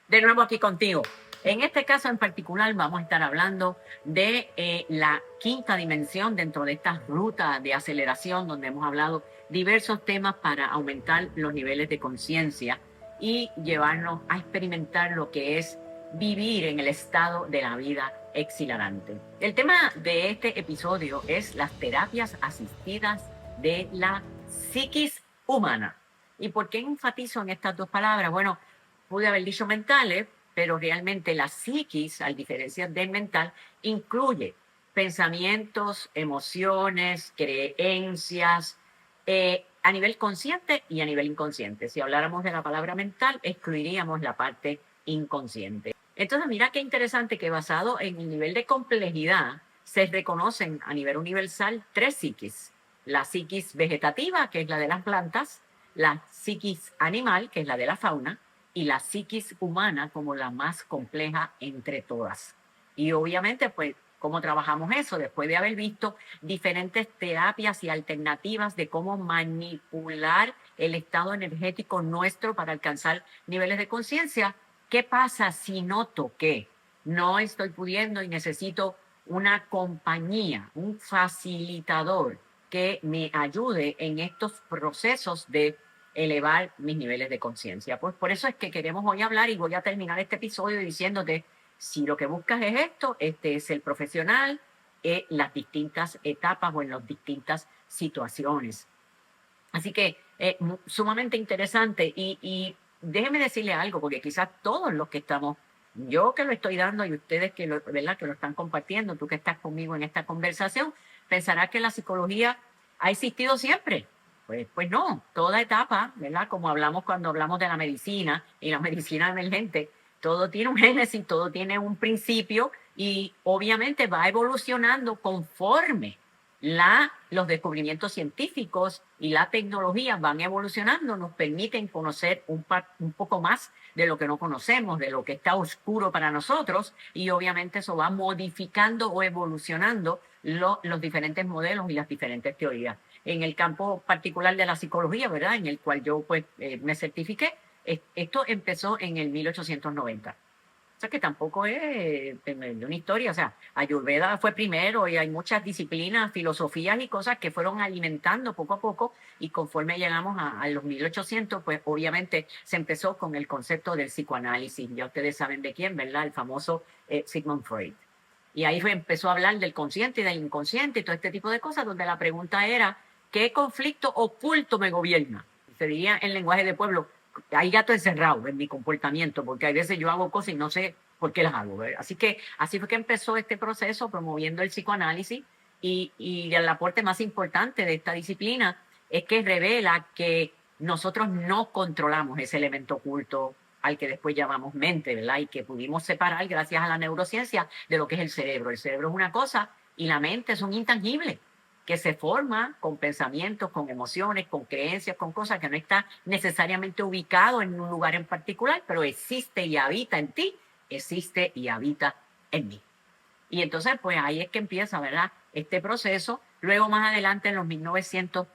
De nuevo aquí contigo. En este caso en particular vamos a estar hablando de la quinta dimensión dentro de esta ruta de aceleración donde hemos hablado diversos temas para aumentar los niveles de conciencia y llevarnos a experimentar lo que es vivir en el estado de la vida exhilarante. El tema de este episodio es las terapias asistidas de la psiquis humana. ¿Y por qué enfatizo en estas dos palabras? Bueno, pude haber dicho mentales, pero realmente la psiquis, a diferencia del mental, incluye pensamientos, emociones, creencias, a nivel consciente y a nivel inconsciente. Si habláramos de la palabra mental, excluiríamos la parte inconsciente. Entonces, mira qué interesante que basado en el nivel de complejidad, se reconocen a nivel universal tres psiquis. La psiquis vegetativa, que es la de las plantas, la psiquis animal, que es la de la fauna, y la psiquis humana como la más compleja entre todas. Y obviamente, pues, ¿cómo trabajamos eso? Después de haber visto diferentes terapias y alternativas de cómo manipular el estado energético nuestro para alcanzar niveles de conciencia, ¿qué pasa si noto que no estoy pudiendo y necesito una compañía, un facilitador que me ayude en estos procesos de elevar mis niveles de conciencia? Pues por eso es que queremos hoy hablar y voy a terminar este episodio diciéndote, si lo que buscas es esto, este es el profesional en las distintas etapas o en las distintas situaciones. Así que sumamente interesante y déjeme decirle algo, porque quizás todos los que estamos, yo que lo estoy dando y ustedes que lo, ¿verdad?, que lo están compartiendo, tú que estás conmigo en esta conversación, pensarás que la psicología ha existido siempre. Pues no, toda etapa, ¿verdad? Como hablamos cuando hablamos de la medicina y la medicina emergente, todo tiene un génesis, todo tiene un principio y obviamente va evolucionando conforme los descubrimientos científicos y la tecnología van evolucionando, nos permiten conocer un poco más de lo que no conocemos, de lo que está oscuro para nosotros, y obviamente eso va modificando o evolucionando los diferentes modelos y las diferentes teorías. En el campo particular de la psicología, ¿verdad?, en el cual yo pues me certifiqué, esto empezó en el 1890. O sea que tampoco es una historia, o sea, Ayurveda fue primero y hay muchas disciplinas, filosofías y cosas que fueron alimentando poco a poco y conforme llegamos a los 1800, pues obviamente se empezó con el concepto del psicoanálisis. Ya ustedes saben de quién, ¿verdad? El famoso Sigmund Freud. Y ahí empezó a hablar del consciente y del inconsciente y todo este tipo de cosas, donde la pregunta era, ¿qué conflicto oculto me gobierna? Se diría en lenguaje de pueblo, hay gato encerrado en mi comportamiento, porque hay veces yo hago cosas y no sé por qué las hago, ¿verdad? Así que así fue que empezó este proceso promoviendo el psicoanálisis y el aporte más importante de esta disciplina es que revela que nosotros no controlamos ese elemento oculto al que después llamamos mente, ¿verdad? Y que pudimos separar gracias a la neurociencia de lo que es el cerebro. El cerebro es una cosa y la mente es un intangible que se forma con pensamientos, con emociones, con creencias, con cosas que no está necesariamente ubicado en un lugar en particular, pero existe y habita en ti, existe y habita en mí. Y entonces, pues ahí es que empieza, ¿verdad?, este proceso. Luego, más adelante, en los 1900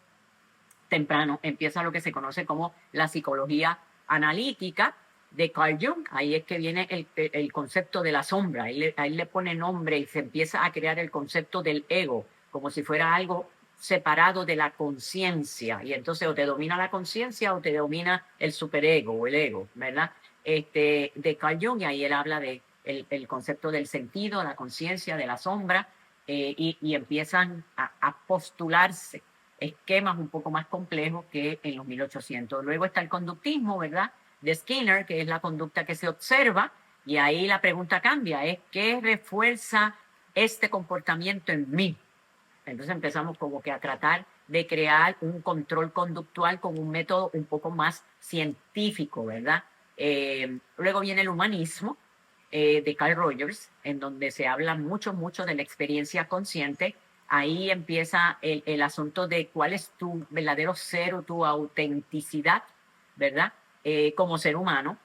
temprano, empieza lo que se conoce como la psicología analítica de Carl Jung. Ahí es que viene el concepto de la sombra. Ahí le pone nombre y se empieza a crear el concepto del ego, como si fuera algo separado de la conciencia. Y entonces o te domina la conciencia o te domina el superego o el ego, ¿verdad? De Carl Jung, y ahí él habla de el concepto del sentido, la conciencia, de la sombra, y empiezan a postularse esquemas un poco más complejos que en los 1800. Luego está el conductismo, ¿verdad?, de Skinner, que es la conducta que se observa, y ahí la pregunta cambia, es ¿qué refuerza este comportamiento en mí? Entonces empezamos como que a tratar de crear un control conductual con un método un poco más científico, ¿verdad? Luego viene el humanismo de Carl Rogers, en donde se habla mucho, mucho de la experiencia consciente. Ahí empieza el asunto de cuál es tu verdadero ser o tu autenticidad, ¿verdad? Como ser humano.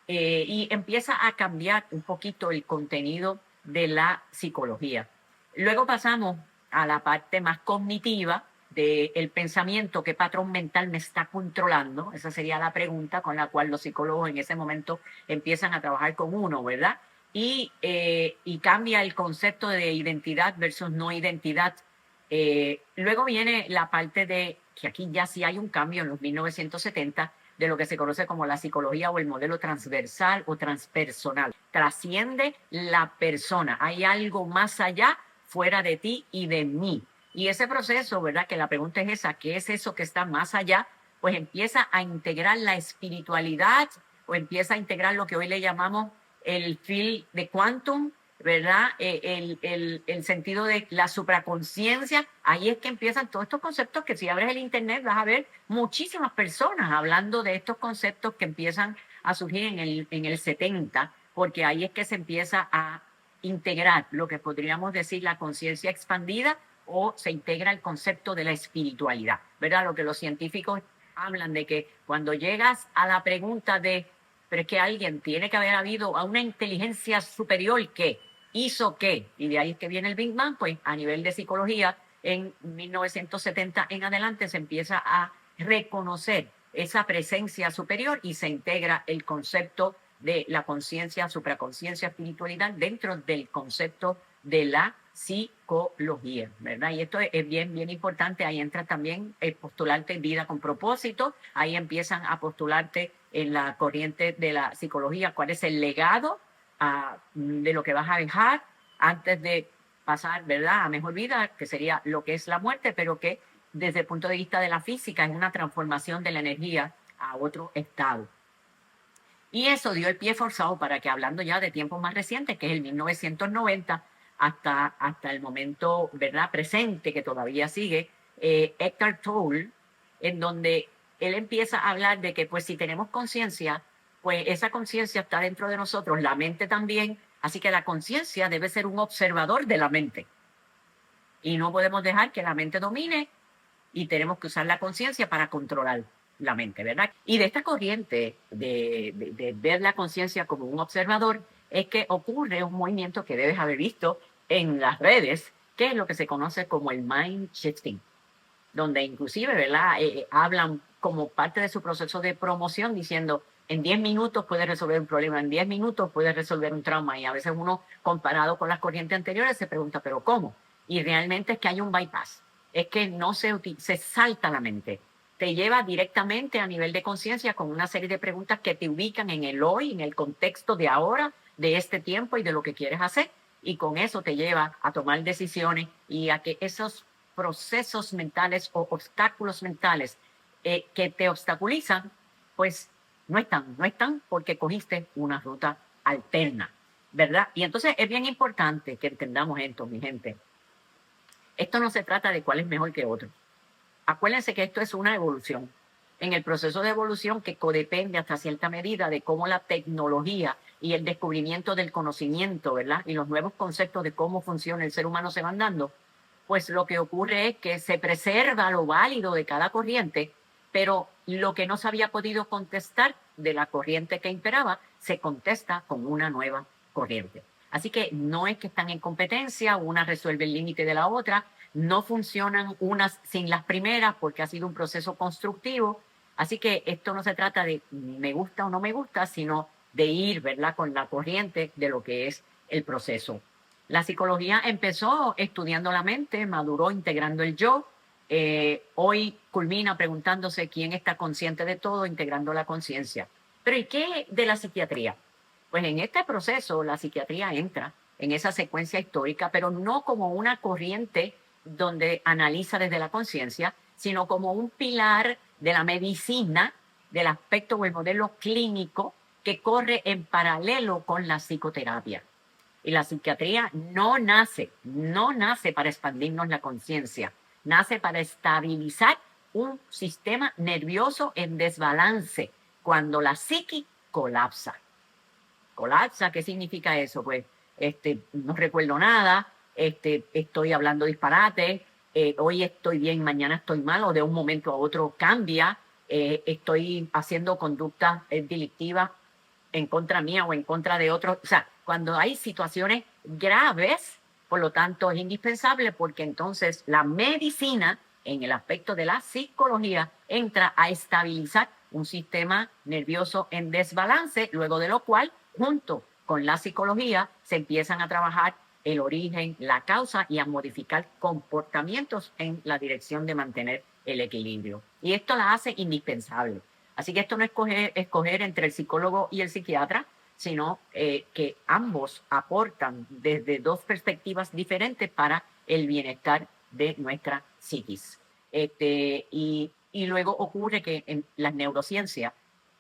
Y empieza a cambiar un poquito el contenido de la psicología. Luego pasamos a la parte más cognitiva, del pensamiento, qué patrón mental me está controlando. Esa sería la pregunta con la cual los psicólogos en ese momento empiezan a trabajar con uno, ¿verdad? Y cambia el concepto de identidad versus no identidad. Luego viene la parte de que aquí ya sí hay un cambio en los 1970 de lo que se conoce como la psicología o el modelo transversal o transpersonal. Trasciende la persona. Hay algo más allá, fuera de ti y de mí. Y ese proceso, ¿verdad? Que la pregunta es esa, ¿qué es eso que está más allá? Pues empieza a integrar la espiritualidad o empieza a integrar lo que hoy le llamamos el field de quantum, ¿verdad? El sentido de la supraconciencia. Ahí es que empiezan todos estos conceptos que si abres el internet vas a ver muchísimas personas hablando de estos conceptos que empiezan a surgir en el 70, porque ahí es que se empieza a integrar lo que podríamos decir la conciencia expandida o se integra el concepto de la espiritualidad, ¿verdad? Lo que los científicos hablan de que cuando llegas a la pregunta de, pero es que alguien tiene que haber habido a una inteligencia superior que hizo qué, y de ahí es que viene el Big Bang, pues a nivel de psicología, en 1970 en adelante se empieza a reconocer esa presencia superior y se integra el concepto de la conciencia, supraconciencia, espiritualidad dentro del concepto de la psicología, ¿verdad? Y esto es bien, bien importante. Ahí entra también el postularte vida con propósito. Ahí empiezan a postularte en la corriente de la psicología cuál es el legado de lo que vas a dejar antes de pasar, ¿verdad?, a mejor vida, que sería lo que es la muerte, pero que desde el punto de vista de la física es una transformación de la energía a otro estado. Y eso dio el pie forzado para que, hablando ya de tiempos más recientes, que es el 1990, hasta el momento, ¿verdad?, presente, que todavía sigue, Eckhart Tolle, en donde él empieza a hablar de que, pues, si tenemos conciencia, pues esa conciencia está dentro de nosotros, la mente también, así que la conciencia debe ser un observador de la mente. Y no podemos dejar que la mente domine y tenemos que usar la conciencia para controlar la mente, ¿verdad? Y de esta corriente de ver la conciencia como un observador es que ocurre un movimiento que debes haber visto en las redes, que es lo que se conoce como el mind shifting, donde inclusive, ¿verdad?, hablan como parte de su proceso de promoción diciendo, en 10 minutos puedes resolver un problema, en 10 minutos puedes resolver un trauma. Y a veces uno, comparado con las corrientes anteriores, se pregunta, ¿pero cómo? Y realmente es que hay un bypass, es que no se salta la mente, te lleva directamente a nivel de conciencia con una serie de preguntas que te ubican en el hoy, en el contexto de ahora, de este tiempo y de lo que quieres hacer. Y con eso te lleva a tomar decisiones y a que esos procesos mentales o obstáculos mentales que te obstaculizan, pues no están porque cogiste una ruta alterna, ¿verdad? Y entonces es bien importante que entendamos esto, mi gente. Esto no se trata de cuál es mejor que otro. Acuérdense que esto es una evolución. En el proceso de evolución que codepende hasta cierta medida de cómo la tecnología y el descubrimiento del conocimiento, ¿verdad?, y los nuevos conceptos de cómo funciona el ser humano se van dando, pues lo que ocurre es que se preserva lo válido de cada corriente, pero lo que no se había podido contestar de la corriente que imperaba, se contesta con una nueva corriente. Así que no es que están en competencia, una resuelve el límite de la otra, no funcionan unas sin las primeras porque ha sido un proceso constructivo. Así que esto no se trata de me gusta o no me gusta, sino de ir, ¿verdad?, con la corriente de lo que es el proceso. La psicología empezó estudiando la mente, maduró integrando el yo. Hoy culmina preguntándose quién está consciente de todo, integrando la conciencia. Pero ¿y qué de la psiquiatría? Pues en este proceso la psiquiatría entra en esa secuencia histórica, pero no como una corriente donde analiza desde la conciencia, sino como un pilar de la medicina, del aspecto o el modelo clínico que corre en paralelo con la psicoterapia. Y la psiquiatría no nace para expandirnos la conciencia, nace para estabilizar un sistema nervioso en desbalance cuando la psiqui colapsa. ¿Colapsa? ¿Qué significa eso? Pues no recuerdo nada, estoy hablando disparate, hoy estoy bien, mañana estoy mal, o de un momento a otro cambia, estoy haciendo conductas delictivas en contra mía o en contra de otros. O sea, cuando hay situaciones graves, por lo tanto es indispensable porque entonces la medicina en el aspecto de la psicología, entra a estabilizar un sistema nervioso en desbalance, luego de lo cual, junto con la psicología, se empiezan a trabajar el origen, la causa y a modificar comportamientos en la dirección de mantener el equilibrio. Y esto la hace indispensable. Así que esto no es escoger entre el psicólogo y el psiquiatra, sino que ambos aportan desde dos perspectivas diferentes para el bienestar de nuestra psiquis. Y luego ocurre que en las neurociencias,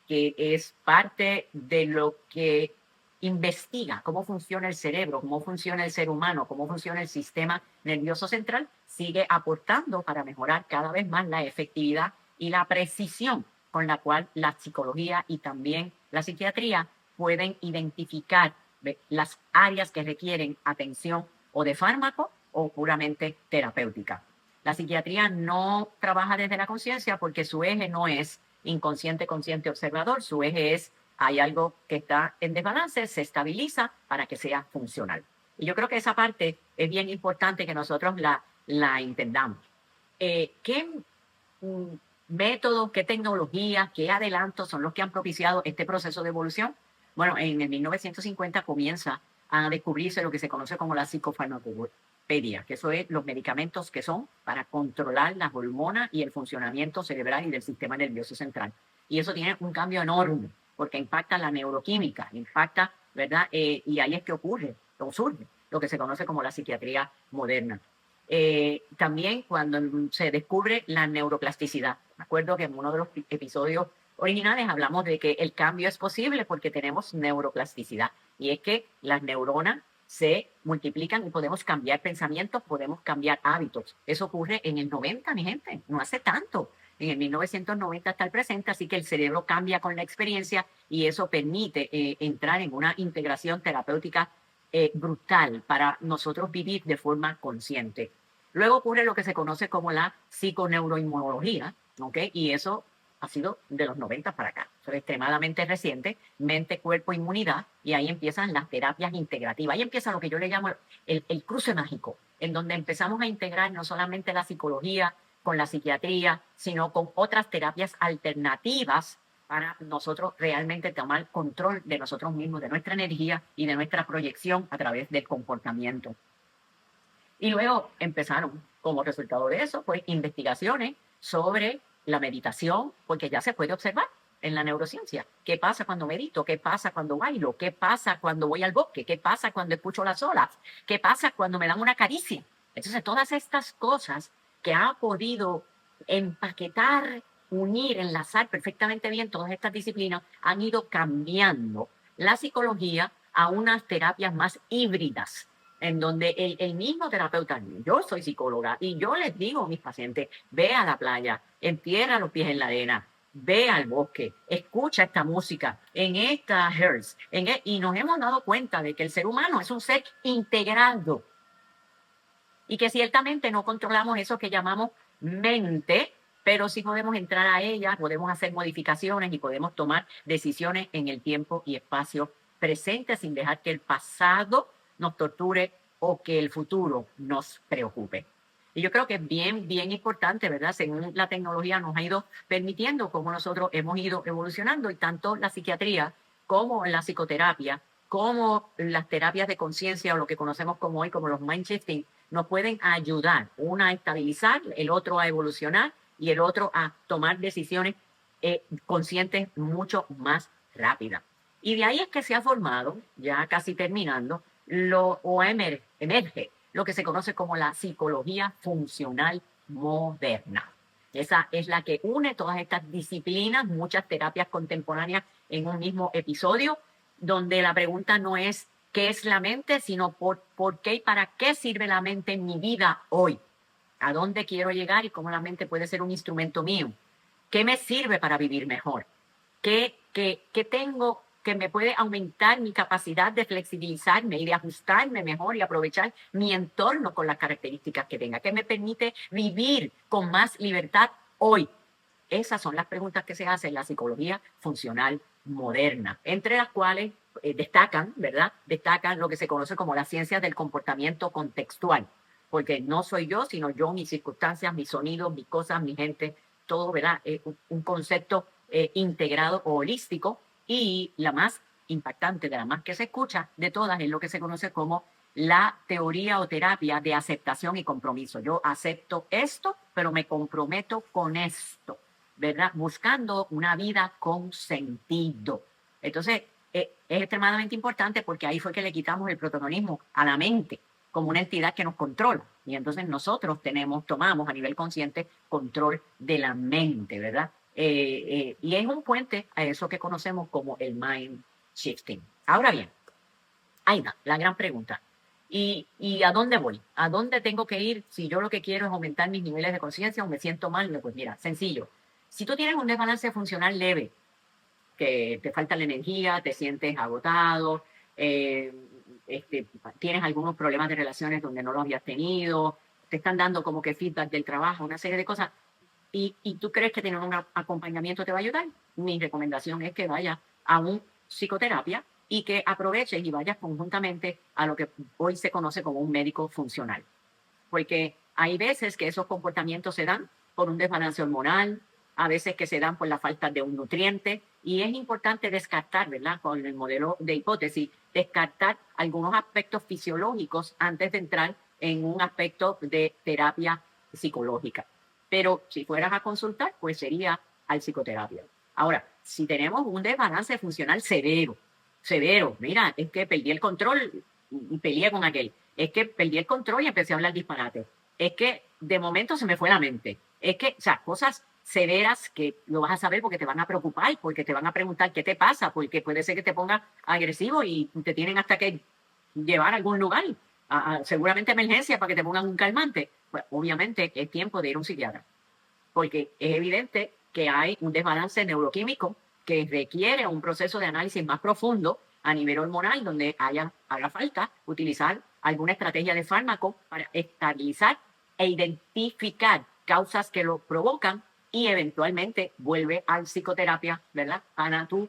que es parte de lo que investiga cómo funciona el cerebro, cómo funciona el ser humano, cómo funciona el sistema nervioso central, sigue aportando para mejorar cada vez más la efectividad y la precisión con la cual la psicología y también la psiquiatría pueden identificar las áreas que requieren atención o de fármaco o puramente terapéutica. La psiquiatría no trabaja desde la conciencia porque su eje no es inconsciente, consciente, observador, su eje es hay algo que está en desbalance, se estabiliza para que sea funcional. Y yo creo que esa parte es bien importante que nosotros la entendamos. ¿Qué métodos, qué tecnologías, qué adelantos son los que han propiciado este proceso de evolución? Bueno, en el 1950 comienza a descubrirse lo que se conoce como la psicofarmacopedia, que eso es los medicamentos que son para controlar las hormonas y el funcionamiento cerebral y del sistema nervioso central. Y eso tiene un cambio enorme, porque impacta la neuroquímica, impacta, ¿verdad? Y ahí es que surge lo que se conoce como la psiquiatría moderna. También cuando se descubre la neuroplasticidad. Me acuerdo que en uno de los episodios originales hablamos de que el cambio es posible porque tenemos neuroplasticidad. Y es que las neuronas se multiplican y podemos cambiar pensamientos, podemos cambiar hábitos. Eso ocurre en el 90, mi gente, no hace tanto. En el 1990 hasta el presente, así que el cerebro cambia con la experiencia y eso permite entrar en una integración terapéutica brutal para nosotros vivir de forma consciente. Luego ocurre lo que se conoce como la psiconeuroinmunología, ¿ok? Y eso ha sido de los 90 para acá. Eso es extremadamente reciente, mente, cuerpo, inmunidad, y ahí empiezan las terapias integrativas. Ahí empieza lo que yo le llamo el cruce mágico, en donde empezamos a integrar no solamente la psicología con la psiquiatría, sino con otras terapias alternativas para nosotros realmente tomar control de nosotros mismos, de nuestra energía y de nuestra proyección a través del comportamiento. Y luego empezaron, como resultado de eso, pues investigaciones sobre la meditación, porque ya se puede observar en la neurociencia. ¿Qué pasa cuando medito? ¿Qué pasa cuando bailo? ¿Qué pasa cuando voy al bosque? ¿Qué pasa cuando escucho las olas? ¿Qué pasa cuando me dan una caricia? Entonces, todas estas cosas que ha podido empaquetar, unir, enlazar perfectamente bien todas estas disciplinas, han ido cambiando la psicología a unas terapias más híbridas, en donde el mismo terapeuta, yo soy psicóloga y yo les digo a mis pacientes, ve a la playa, entierra los pies en la arena, ve al bosque, escucha esta música en esta hertz, y nos hemos dado cuenta de que el ser humano es un ser integrado y que ciertamente no controlamos eso que llamamos mente, pero sí podemos entrar a ella, podemos hacer modificaciones y podemos tomar decisiones en el tiempo y espacio presente sin dejar que el pasado nos torture o que el futuro nos preocupe. Y yo creo que es bien, bien importante, ¿verdad? Según la tecnología nos ha ido permitiendo cómo nosotros hemos ido evolucionando y tanto la psiquiatría como la psicoterapia, como las terapias de conciencia o lo que conocemos como hoy como los mind shifting, nos pueden ayudar, una a estabilizar, el otro a evolucionar y el otro a tomar decisiones conscientes mucho más rápidas. Y de ahí es que se ha formado, ya casi terminando, emerge lo que se conoce como la psicología funcional moderna. Esa es la que une todas estas disciplinas, muchas terapias contemporáneas en un mismo episodio, donde la pregunta no es qué es la mente, sino por qué y para qué sirve la mente en mi vida hoy. ¿A dónde quiero llegar y cómo la mente puede ser un instrumento mío? ¿Qué me sirve para vivir mejor? ¿Qué tengo que me puede aumentar mi capacidad de flexibilizarme y de ajustarme mejor y aprovechar mi entorno con las características que tenga? ¿Qué me permite vivir con más libertad hoy? Esas son las preguntas que se hacen en la psicología funcional moderna, entre las cuales destacan, ¿verdad? Destacan lo que se conoce como las ciencias del comportamiento contextual. porque no soy yo, sino yo, mis circunstancias, mis sonidos, mis cosas, mi gente, todo, ¿verdad? Un concepto integrado o holístico, y la más impactante, de la más que se escucha de todas, es lo que se conoce como la teoría o terapia de aceptación y compromiso. Yo acepto esto, pero me comprometo con esto, ¿verdad? Buscando una vida con sentido. Entonces, es extremadamente importante, porque ahí fue que le quitamos el protagonismo a la mente como una entidad que nos controla. Y entonces nosotros tomamos a nivel consciente control de la mente, ¿verdad? Y es un puente a eso que conocemos como el mind shifting. Ahora bien, ahí va, la gran pregunta. ¿Y a dónde voy? ¿A dónde tengo que ir si yo lo que quiero es aumentar mis niveles de conciencia o me siento mal? Pues mira, sencillo. Si tú tienes un desbalance funcional leve, que te falta la energía, te sientes agotado, eh, este, tienes algunos problemas de relaciones donde no lo habías tenido, te están dando como que feedback del trabajo, una serie de cosas, y tú crees que tener un acompañamiento te va a ayudar, mi recomendación es que vayas a un psicoterapia y que aproveches y vayas conjuntamente a lo que hoy se conoce como un médico funcional. Porque hay veces que esos comportamientos se dan por un desbalance hormonal, a veces que se dan por la falta de un nutriente, y es importante descartar, ¿verdad? Con el modelo de hipótesis, descartar algunos aspectos fisiológicos antes de entrar en un aspecto de terapia psicológica. Pero si fueras a consultar, pues sería al psicoterapia. Ahora, si tenemos un desbalance funcional severo, severo, mira, es que perdí el control y peleé con aquel, es que perdí el control y empecé a hablar disparate, es que de momento se me fue la mente, es que, o sea, cosas severas que lo vas a saber porque te van a preocupar, porque te van a preguntar qué te pasa, porque puede ser que te pongas agresivo y te tienen hasta que llevar a algún lugar, seguramente emergencia, para que te pongan un calmante. Pues obviamente es tiempo de ir a un psiquiatra, porque es evidente que hay un desbalance neuroquímico que requiere un proceso de análisis más profundo a nivel hormonal, donde haga falta utilizar alguna estrategia de fármaco para estabilizar e identificar causas que lo provocan, y eventualmente vuelve a psicoterapia, ¿verdad? Para tú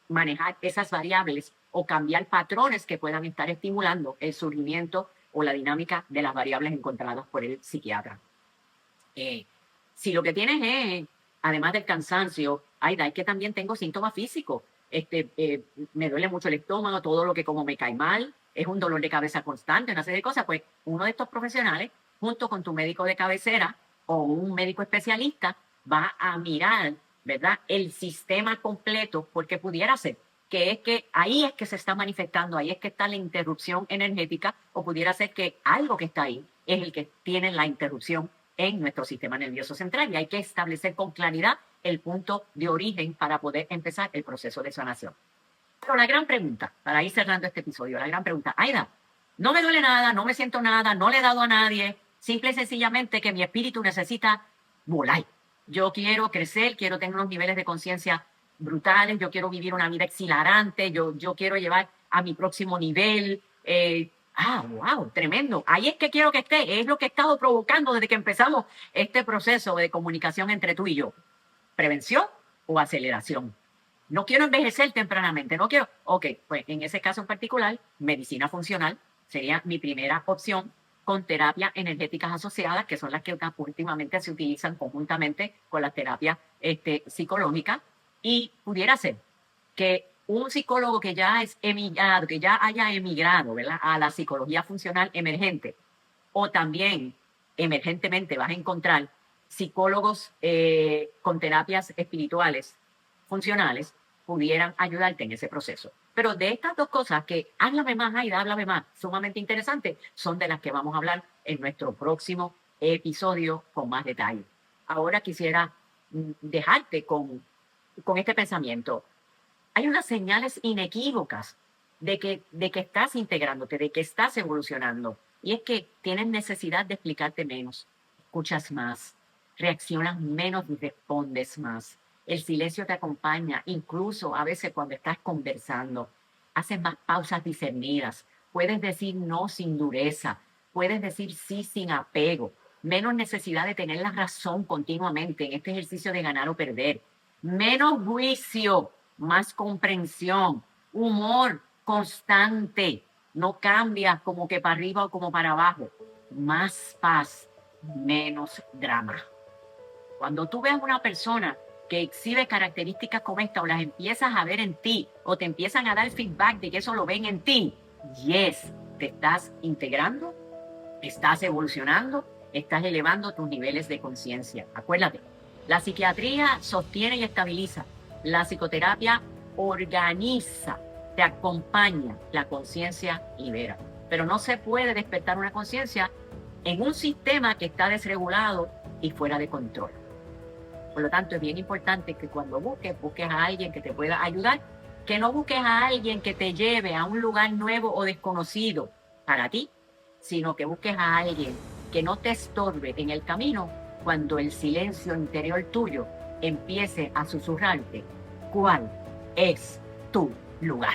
manejar esas variables o cambiar patrones que puedan estar estimulando el surgimiento o la dinámica de las variables encontradas por el psiquiatra. Eh, si lo que tienes es, además del cansancio, Aida, es que también tengo síntomas físicos. Me duele mucho el estómago, todo lo que como me cae mal, es un dolor de cabeza constante, una serie de cosas. Pues uno de estos profesionales, junto con tu médico de cabecera o un médico especialista, va a mirar, ¿verdad?, el sistema completo, porque pudiera ser que es que ahí es que se está manifestando, ahí es que está la interrupción energética, o pudiera ser que algo que está ahí es el que tiene la interrupción en nuestro sistema nervioso central, y hay que establecer con claridad el punto de origen para poder empezar el proceso de sanación. Pero la gran pregunta, para ir cerrando este episodio, la gran pregunta, Aida, no me duele nada, no me siento nada, no le he dado a nadie, simple y sencillamente que mi espíritu necesita volar. Yo quiero crecer, quiero tener unos niveles de conciencia brutales, yo quiero vivir una vida exhilarante, yo quiero llevar a mi próximo nivel. Wow, tremendo. Ahí es que quiero que esté, es lo que he estado provocando desde que empezamos este proceso de comunicación entre tú y yo. ¿Prevención o aceleración? No quiero envejecer tempranamente, no quiero. Ok, pues en ese caso en particular, medicina funcional sería mi primera opción, con terapias energéticas asociadas, que son las que últimamente se utilizan conjuntamente con las terapias psicológicas. Y pudiera ser que un psicólogo que ya es emigrado, que ya haya emigrado, ¿verdad?, a la psicología funcional emergente, o también emergentemente vas a encontrar psicólogos con terapias espirituales funcionales, pudieran ayudarte en ese proceso. Pero de estas dos cosas, que háblame más, Aida, háblame más, sumamente interesantes, son de las que vamos a hablar en nuestro próximo episodio con más detalle. Ahora quisiera dejarte con este pensamiento. Hay unas señales inequívocas de que estás integrándote, de que estás evolucionando. Y es que tienes necesidad de explicarte menos, escuchas más, reaccionas menos y respondes más. El silencio te acompaña, incluso a veces cuando estás conversando. Haces más pausas discernidas. Puedes decir no sin dureza. Puedes decir sí sin apego. Menos necesidad de tener la razón continuamente en este ejercicio de ganar o perder. Menos juicio, más comprensión, humor constante. No cambias como que para arriba o como para abajo. más paz, menos drama. Cuando tú ves una persona que exhibe características como esta o las empiezas a ver en ti o te empiezan a dar feedback de que eso lo ven en ti, yes, te estás integrando, estás evolucionando, estás elevando tus niveles de conciencia. Acuérdate, la psiquiatría sostiene y estabiliza, la psicoterapia organiza, te acompaña, la conciencia libera. Pero no se puede despertar una conciencia en un sistema que está desregulado y fuera de control. Por lo tanto, es bien importante que cuando busques a alguien que te pueda ayudar, que no busques a alguien que te lleve a un lugar nuevo o desconocido para ti, sino que busques a alguien que no te estorbe en el camino cuando el silencio interior tuyo empiece a susurrarte cuál es tu lugar.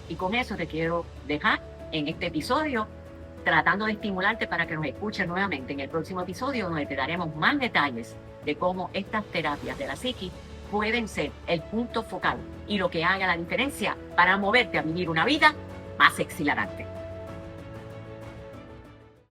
Y con eso te quiero dejar en este episodio, tratando de estimularte para que nos escuches nuevamente en el próximo episodio, donde te daremos más detalles de cómo estas terapias de la psiqui pueden ser el punto focal y lo que haga la diferencia para moverte a vivir una vida más exhilarante.